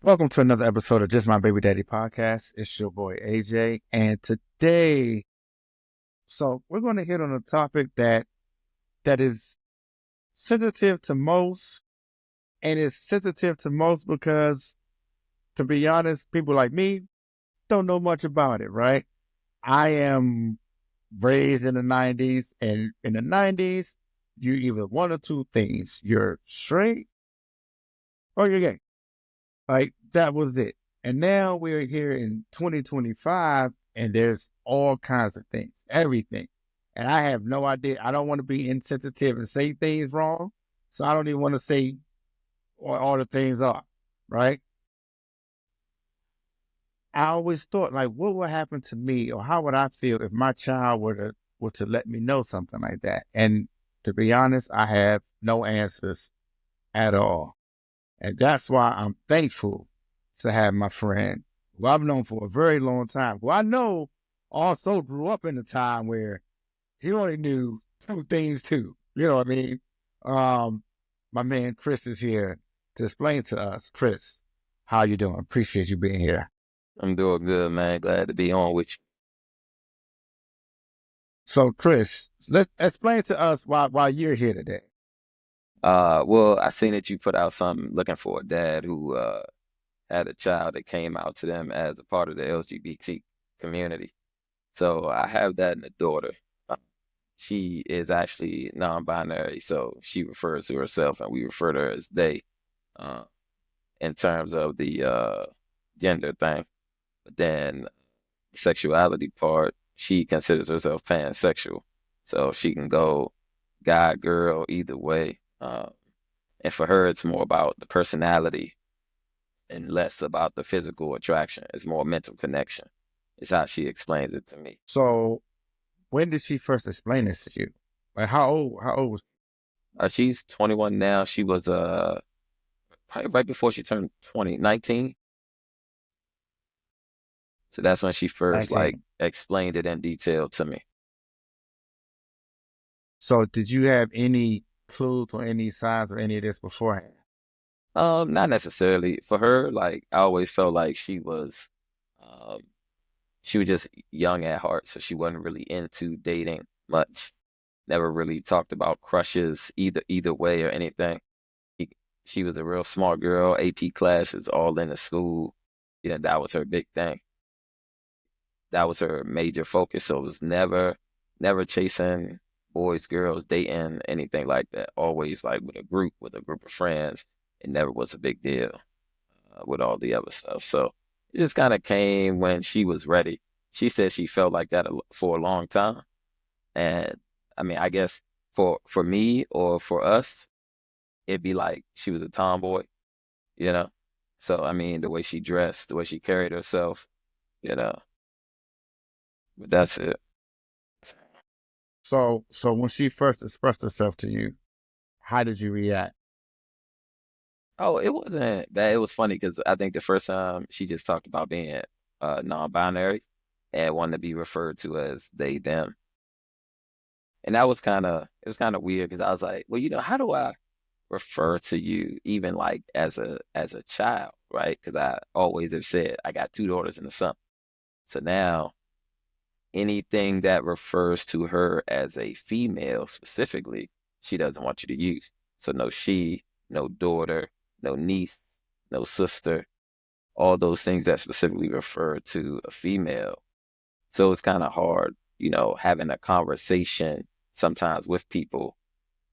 Welcome to another episode of Just My Baby Daddy podcast. It's your boy AJ, and today, we're going to hit on a topic that is sensitive to most, and it's sensitive to most because, to be honest, people like me don't know much about it. Right? I am raised in the '90s, and in the '90s, you either one or two things: you're straight or you're gay. Like, that was it. And now we're here in 2025 and there's all kinds of things, everything. And I have no idea. I don't want to be insensitive and say things wrong. So I don't even want to say what all the things are, right? I always thought, like, what would happen to me or how would I feel if my child were to let me know something like that? And to be honest, I have no answers at all. And that's why I'm thankful to have my friend, who I've known for a very long time, who I know also grew up in a time where he only knew two things too. You know what I mean? Um, my man Chris is here to explain to us. Chris, how you doing? Appreciate you being here. I'm doing good, man. Glad to be on with you. So, Chris, let's explain to us why you're here today. Well, I seen that you put out something looking for a dad who had a child that came out to them as a part of the LGBT community. So I have that in a daughter. Uh, She is actually non-binary, so she refers to herself, and we refer to her as they, uh, in terms of the gender thing. But then sexuality part, she considers herself pansexual, so she can go guy, girl, either way. And for her, it's more about the personality and less about the physical attraction. It's more mental connection. It's how she explains it to me. So, when did she first explain this to you? Like, how old was? She's 21 now. She was probably right before she turned 20, 19. So that's when she first like 19. explained it in detail to me. So, did you have any clues or any signs of any of this beforehand? Not necessarily for her. Like I always felt like um, she was just young at heart, so she wasn't really into dating much. Never really talked about crushes either way or anything. He, she was a real smart girl, AP classes all in the school. You know, that was her big thing. That was her major focus. So it was never chasing boys, girls, dating, anything like that. Always like with a group of friends. It never was a big deal with all the other stuff. So it just kind of came when she was ready. She said she felt like that for a long time. And I mean, I guess for me or for us, it'd be like she was a tomboy, you know? So I mean, the way she dressed, the way she carried herself, you know, but that's it. So when she first expressed herself to you, how did you react? Oh, it wasn't bad. It was funny because I think the first time she just talked about being non-binary and wanted to be referred to as they, them. And that was kind of weird because I was like, well, how do I refer to you even like as a child, right? Because I always have said I got two daughters and a son. So now anything that refers to her as a female specifically, she doesn't want you to use. So no she, no daughter, no niece, no sister, all those things that specifically refer to a female. So it's kind of hard, having a conversation sometimes with people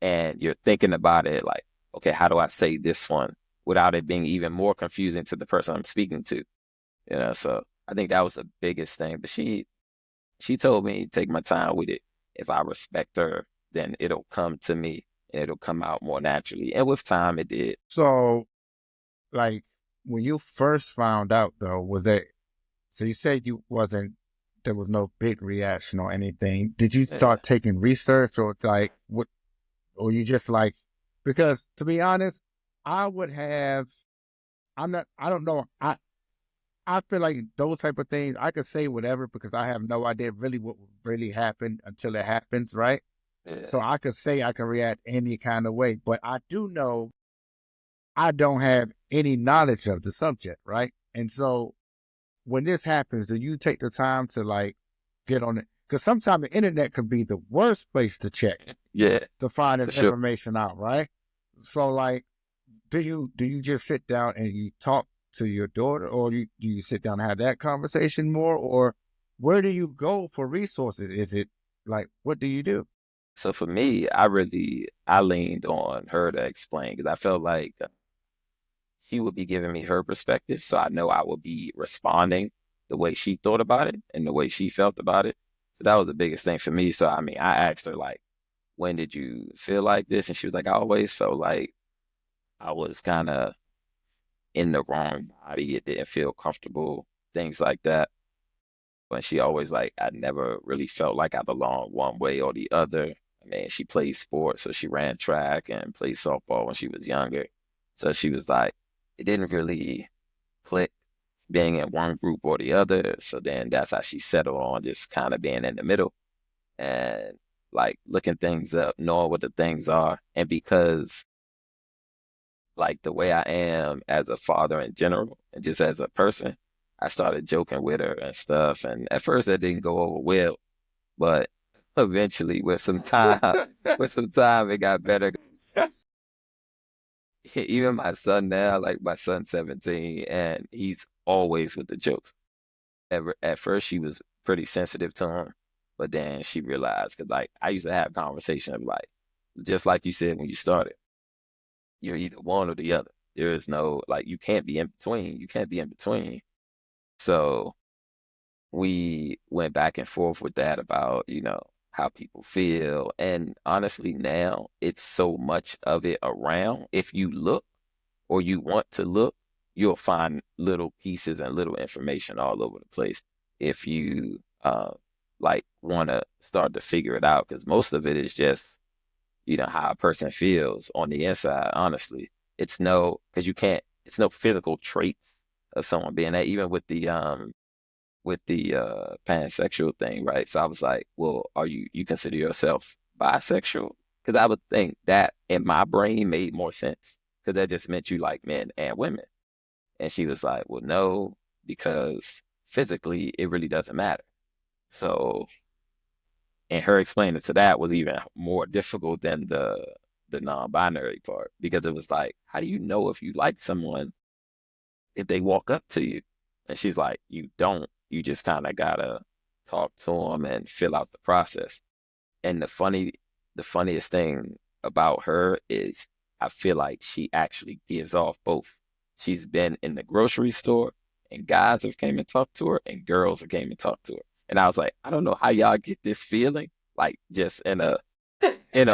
and you're thinking about it like, okay, how do I say this one without it being even more confusing to the person I'm speaking to? So I think that was the biggest thing. But she told me take my time with it. If I respect her, then it'll come to me and it'll come out more naturally. And with time, it did. So, like, when you first found out, though, so you said there was no big reaction or anything. Did you Yeah. start taking research or like what, or you just like, because to be honest, I would have, I don't know. I feel like those type of things, I could say whatever because I have no idea really what would really happen until it happens, right? Yeah. So I could say I can react any kind of way, but I do know I don't have any knowledge of the subject, right? And so when this happens, do you take the time to like get on it? Because sometimes the internet could be the worst place to check Yeah, to find for this sure. information out, right? So like, do you just sit down and you talk to your daughter, or do you sit down and have that conversation more, or where do you go for resources? Is it like, what do you do? So for me, I leaned on her to explain because I felt like she would be giving me her perspective, so I know I would be responding the way she thought about it and the way she felt about it. So that was the biggest thing for me. So I mean, I asked her like, when did you feel like this? And she was like, I always felt like I was kind of in the wrong body. It didn't feel comfortable, things like that. And she always like, I never really felt like I belonged one way or the other. I mean, she played sports, so she ran track and played softball when she was younger. So she was like, it didn't really click being in one group or the other. So then that's how she settled on just kind of being in the middle and like looking things up, knowing what the things are. And because like the way I am as a father in general and just as a person, I started joking with her and stuff. And at first that didn't go over well, but eventually with some time it got better. Even my son now, like my son's 17 and he's always with the jokes. At first she was pretty sensitive to him, but then she realized because like I used to have conversations of like, just like you said when you started, you're either one or the other. There is no like you can't be in between. You can't be in between. So we went back and forth with that about, how people feel. And honestly, now it's so much of it around. If you look or you want to look, you'll find little pieces and little information all over the place. If you like want to start to figure it out, because most of it is just how a person feels on the inside, honestly. It's no, because you can't, it's no physical traits of someone being that, even with the pansexual thing, right? So I was like, well, you consider yourself bisexual? Because I would think that in my brain made more sense, because that just meant you like men and women. And she was like, well, no, because physically it really doesn't matter. So and her explaining to that was even more difficult than the non-binary part, because it was like, how do you know if you like someone if they walk up to you? And she's like, you don't. You just kind of gotta talk to them and fill out the process. And the funniest thing about her is I feel like she actually gives off both. She's been in the grocery store and guys have came and talked to her and girls have came and talked to her. And I was like, I don't know how y'all get this feeling, like just in a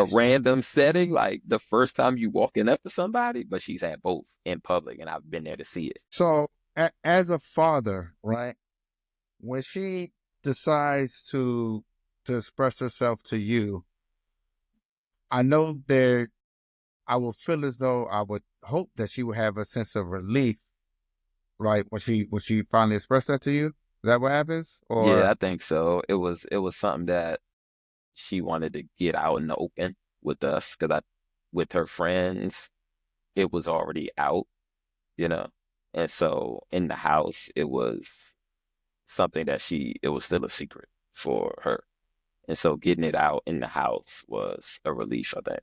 random setting, like the first time you walking up to somebody, but she's had both in public and I've been there to see it. So as a father, right, when she decides to express herself to you, I know there I will feel as though I would hope that she would have a sense of relief, right, when she finally expressed that to you. Is that what happens? Yeah, Or I think so. It was something that she wanted to get out in the open with us because with her friends, it was already out, you know. And so in the house, it was something that it was still a secret for her. And so getting it out in the house was a relief, I think.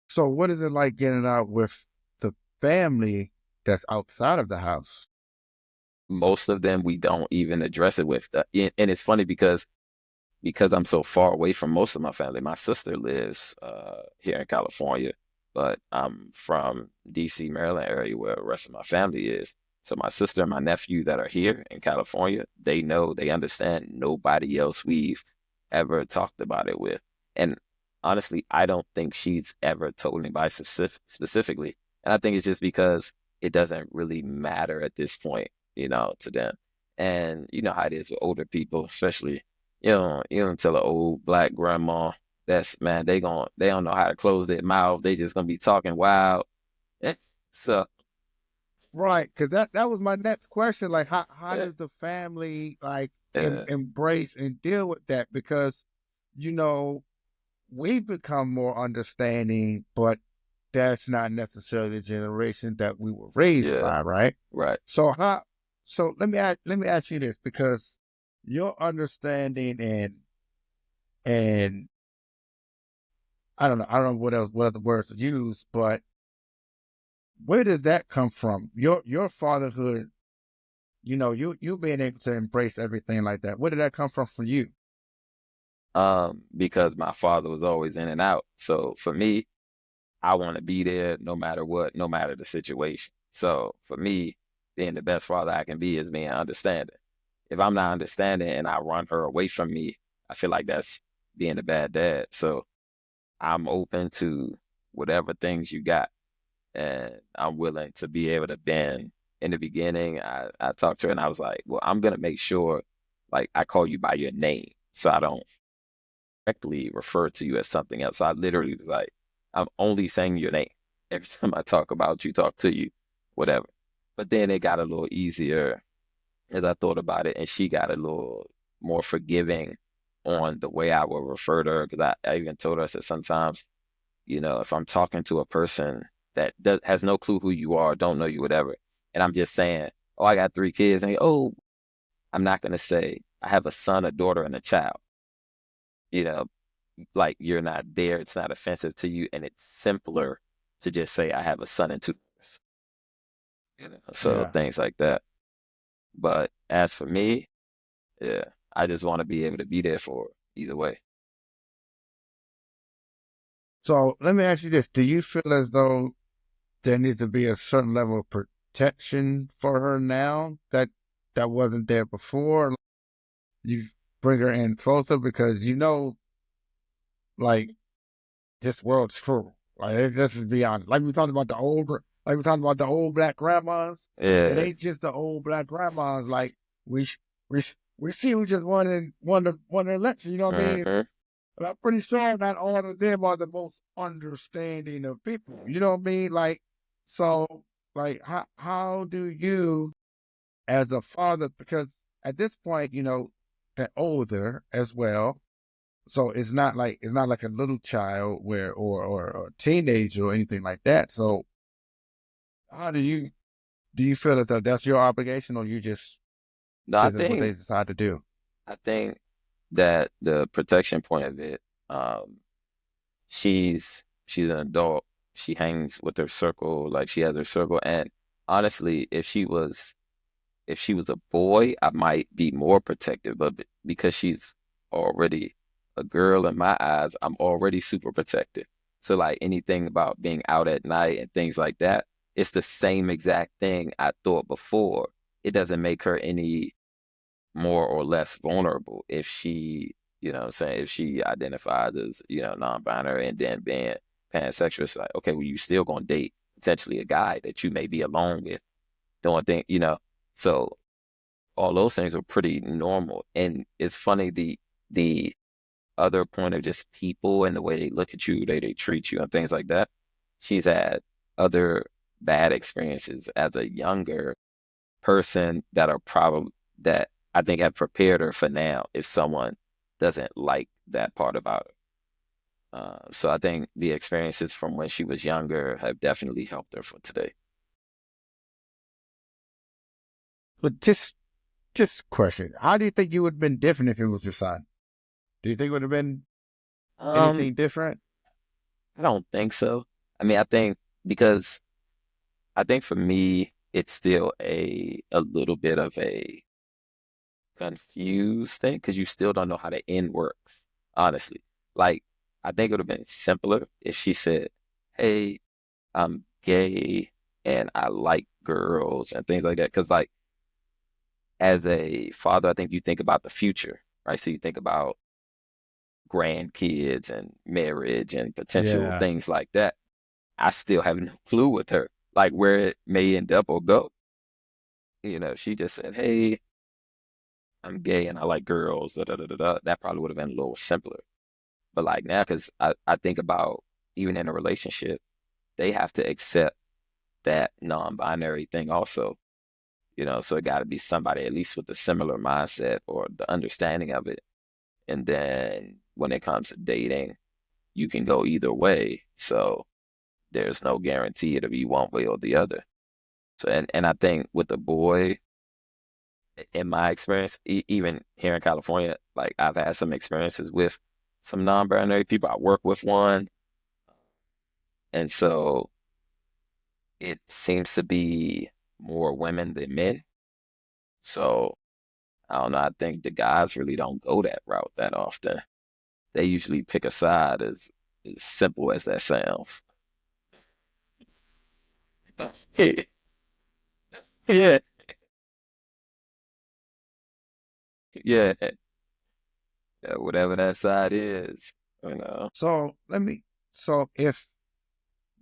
so what is it like getting out with the family that's outside of the house? Most of them we don't even address it with. And it's funny because I'm so far away from most of my family. My sister lives here in California, but I'm from DC, Maryland area where the rest of my family is. So my sister and my nephew that are here in California, they know, they understand nobody else we've ever talked about it with. And honestly, I don't think she's ever told anybody specifically. And I think it's just because it doesn't really matter at this point, to them. And you know how it is with older people, especially you don't tell an old black grandma that's man, they don't know how to close their mouth. They just gonna be talking wild. Eh, So Right, because that was my next question. Like, how uh, does the family like uh, embrace and deal with that? Because you know we've become more understanding, but that's not necessarily the generation that we were raised Yeah, by, right? right. So how? So let me ask you this, because your understanding and I don't know what other words to use, but where does that come from? Your fatherhood, you being able to embrace everything like that. Where did that come from you? Because my father was always in and out. So for me, I want to be there no matter what, no matter the situation. So for me, being the best father I can be is being understanding. If I'm not understanding and I run her away from me, I feel like that's being a bad dad. So I'm open to whatever things you got, and I'm willing to be able to bend. In the beginning, I talked to her and I was like, well, I'm gonna make sure like I call you by your name so I don't directly refer to you as something else. So I literally was like, I'm only saying your name. Every time I talk about you, talk to you, whatever. But then it got a little easier as I thought about it, and she got a little more forgiving on the way I would refer to her. Because I even told her, I said, sometimes, if I'm talking to a person that has no clue who you are, don't know you, whatever, and I'm just saying, oh, I got 3 kids, and oh, I'm not going to say I have a son, a daughter, and a child. You know, like you're not there. It's not offensive to you, and it's simpler to just say I have a son and two daughters. So Yeah. things like that. But as for me, yeah, I just want to be able to be there for her either way. So let me ask you this: do you feel as though there needs to be a certain level of protection for her now that wasn't there before? You bring her in closer because like this world's cruel. Like let's just be honest. Like we talked about the old black grandmas. It Yeah. ain't just the old black grandmas. Like we we see who just won the election. You know what I mean? Hmm. But I'm pretty sure not all of them are the most understanding of people. You know what I mean? Like so, like how do you, as a father, because at this point, they're older as well, so it's not like a little child where or a teenager or anything like that. So how do you feel as though that's your obligation, or you just No, this is what they decide to do? I think that the protection point of it, um, she's an adult. She hangs with her circle, like she has her circle. And honestly, if she was a boy, I might be more protective of it because she's already a girl in my eyes. I'm already super protective. So like anything about being out at night and things like that, it's the same exact thing I thought before. It doesn't make her any more or less vulnerable if she, what I'm saying, if she identifies as, non-binary and then being pansexual. It's like, okay, well, you still gonna date potentially a guy that you may be alone with doing things. So all those things are pretty normal. And it's funny the other point of just people and the way they look at you, they treat you and things like that. She's had other bad experiences as a younger person that I think have prepared her for now if someone doesn't like that part about her. So I think the experiences from when she was younger have definitely helped her for today. But just question: how do you think you would have been different if it was your son? Do you think it would have been Um, anything different? I don't think so. I mean, I think because I think for me, it's still a little bit of a confused thing because you still don't know how the end works, honestly. Like, I think it would have been simpler if she said, hey, I'm gay and I like girls and things like that. Because, like, as a father, I think you think about the future, right? So you think about grandkids and marriage and potential Yeah. things like that. I still have no clue with her, like where it may end up or go. She just said, hey, I'm gay and I like girls, da, da, da, da, da. That probably would have been a little simpler. But like now, because I think about even in a relationship, they have to accept that non-binary thing also. So it got to be somebody at least with a similar mindset or the understanding of it. And then when it comes to dating, you can go either way. So there's no guarantee it'll be one way or the other. So, and I think with the boy, in my experience, even here in California, like I've had some experiences with some non-binary people. I work with one, and so it seems to be more women than men. So I don't know. I think the guys really don't go that route that often. They usually pick a side as simple as that sounds. Yeah, yeah, yeah, whatever that side is, you know. So let me. So if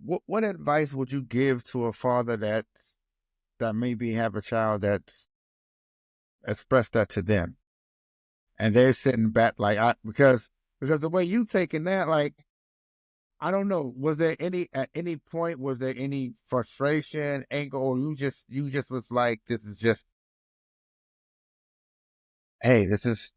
what advice would you give to a father that maybe have a child that's expressed that to them, and they're sitting back like I because the way you taking that, like I don't know, was there any at any point was there any frustration, anger, or you just was like this is just hey this is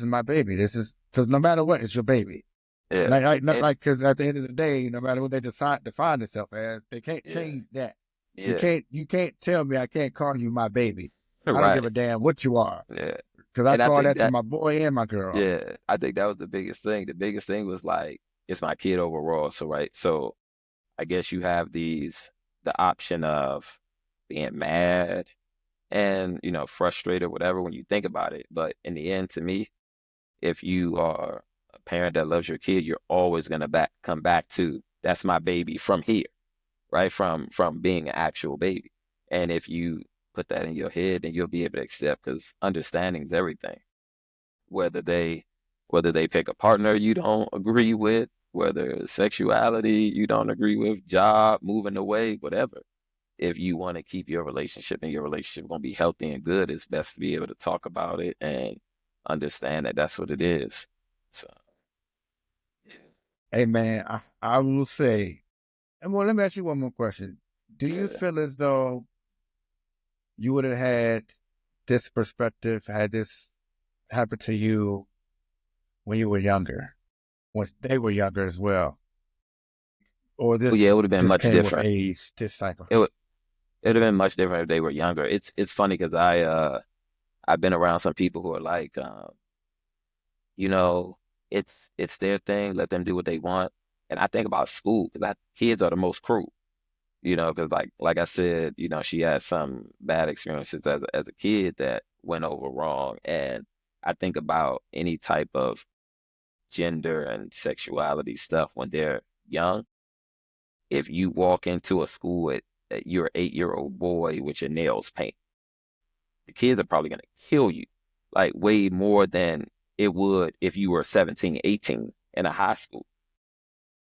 my baby, this is because no matter what it's your baby. Yeah, Like, not and like, because at the end of the day, no matter what they decide define themselves as, they can't yeah, change that. yeah, You can't tell me I can't call you my baby. I don't give right, a damn what you are, yeah. because I And I call think that to that, my boy and my girl. yeah, I think that was the biggest thing. The biggest thing was like, it's my kid overall. So, right, so I guess you have the option of being mad and, frustrated, whatever, when you think about it. But in the end, to me, if you are a parent that loves your kid, you're always gonna come back to that's my baby from here, right? From being an actual baby. And if you put that in your head, then you'll be able to accept because understanding is everything. Whether they whether they pick a partner you don't agree with, whether sexuality you don't agree with, job, moving away, whatever. If you want to keep your relationship and your relationship going to be healthy and good, it's best to be able to talk about it and understand that that's what it is. So, Hey man, I will say, and well, let me ask you one more question. Do you yeah. feel as though you would have had this perspective, had this happen to you when you were younger, when they were younger as well, or Well, yeah, it this would have been just much came with different. age, this cycle? It would it would have been much different if they were younger. It's funny because I've been around some people who are like, you know, it's their thing. Let them do what they want. And I think about school because kids are the most cruel. Because like I said, she had some bad experiences as a kid that went over wrong. And I think about any type of gender and sexuality stuff when they're young. If you walk into a school at you're an 8-year-old boy with your nails painted, the kids are probably gonna kill you, like way more than it would if you were 17, 18 in a high school.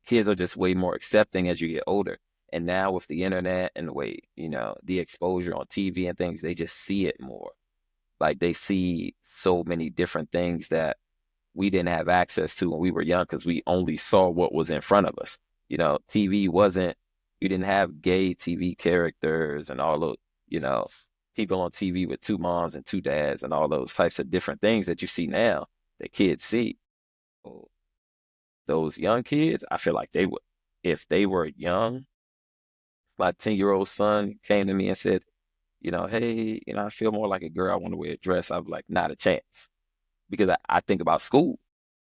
Kids are just way more accepting as you get older. And now with the internet and the way, the exposure on TV and things, they just see it more. Like they see so many different things that we didn't have access to when we were young because we only saw what was in front of us. TV wasn't, you didn't have gay TV characters and all those, you know, people on TV with two moms and two dads and all those types of different things that you see now that kids see. So those young kids, I feel like they would, if they were young, my 10-year-old son came to me and said, hey, I feel more like a girl. I want to wear a dress. I was like, not a chance. Because I think about school.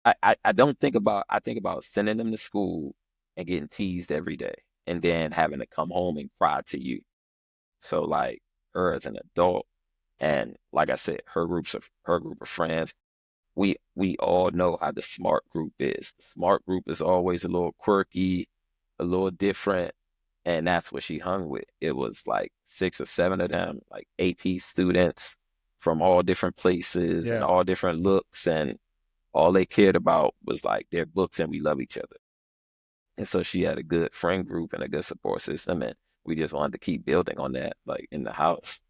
I don't think about, I think about sending them to school and getting teased every day and then having to come home and cry to you. So like her as an adult and like I said, her group of friends, we all know how the smart group is. The smart group is always a little quirky, a little different, and that's what she hung with. It was like 6 or 7 of them, like AP students from all different places and Yeah. all different looks, and all they cared about was like their books and we love each other. And so she had a good friend group and a good support system, and we just wanted to keep building on that, like in the house.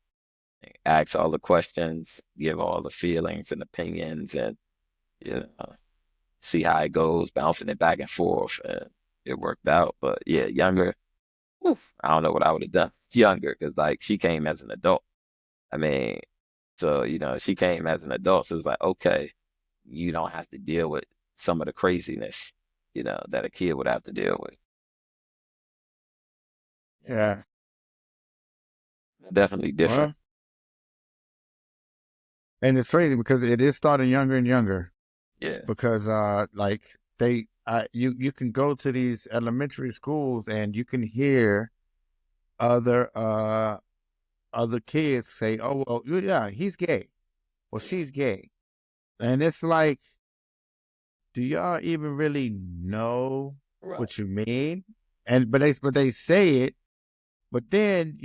Ask all the questions, give all the feelings and opinions, and you know, see how it goes, bouncing it back and forth. And it worked out. But yeah, younger, oof, I don't know what I would have done younger because like she came as an adult. I mean, so she came as an adult. So it was like, okay, you don't have to deal with some of the craziness, that a kid would have to deal with. Yeah. Definitely different. Well, and it's crazy because it is starting younger and younger. Yeah. Because like you can go to these elementary schools and you can hear other other kids say, "Oh, well, yeah, he's gay, or she's gay," and it's like, do y'all even really know Right. what you mean? And but they say it, but then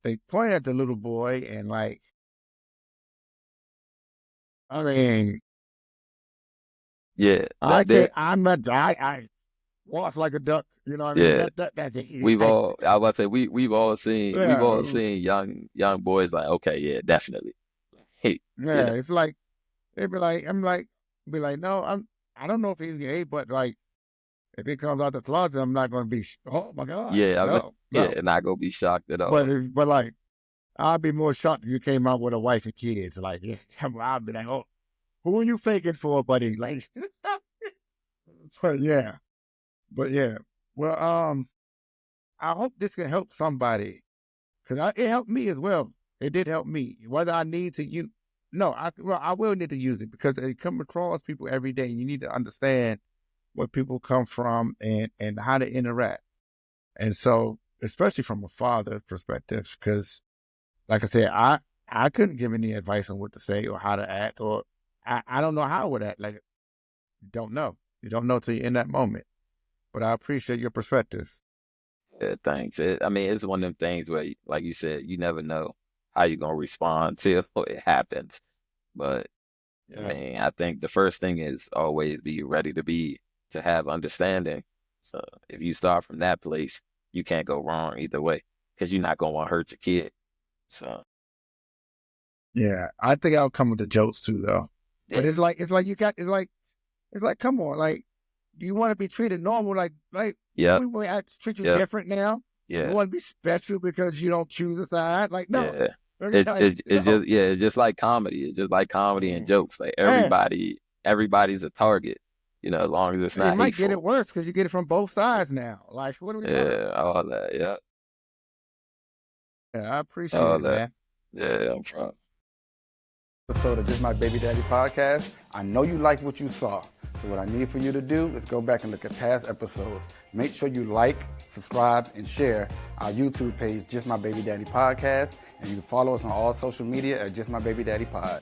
they point at the little boy and like, I mean, Yeah. I That can't. there. I'm not. I walk like a duck. You know what I mean? Yeah. That We've like, all. I was about to say we've yeah, all seen young boys like, okay, yeah, definitely. Hey, you yeah. know. It's like they'd be like, I'm like, be like, no, I don't know if he's gay, but like, if he comes out the closet, I'm not going to be. Oh my god, Yeah. no, no. Yeah. Not gonna be shocked at all. But like, I'd be more shocked if you came out with a wife and kids. Like, yeah, I'd be like, oh, who are you faking for, buddy? Like, but yeah, but yeah. Well, I hope this can help somebody because it helped me as well. It did help me. Whether I need to use, no, I will need to use it because it come across people every day. You need to understand where people come from and how to interact. And so, especially from a father perspective, because like I said, I couldn't give any advice on what to say or how to act, or I don't know how I would act. Like, you don't know. You don't know till you're in that moment. But I appreciate your perspective. Yeah, thanks. I mean, it's one of them things where, like you said, you never know how you're gonna respond till it happens. But I Yeah. mean, I think the first thing is always be ready to have understanding. So if you start from that place, you can't go wrong either way because you're not gonna want to hurt your kid. So Yeah. I think I'll come with the jokes too though. But yeah, it's like you got it's like, come on, like, do you want to be treated normal? Like yep, we want to treat you yep, different now? You yeah, want to be special because you don't choose a side? Like, no. yeah. It's like, It's no. just yeah, it's just like comedy. It's just like comedy and Mm. jokes. Like And everybody's a target. As long as it's you not might get it hateful. worse because you get it from both sides now. Like, what are we talking Yeah, about? all that. Yeah, Yeah, I appreciate all it, that. man. Yeah, I'm trying. Episode of Just My Baby Daddy podcast. I know you liked what you saw. So what I need for you to do is go back and look at past episodes. Make sure you like, subscribe, and share our YouTube page, Just My Baby Daddy Podcast. And you can follow us on all social media at Just My Baby Daddy Pod.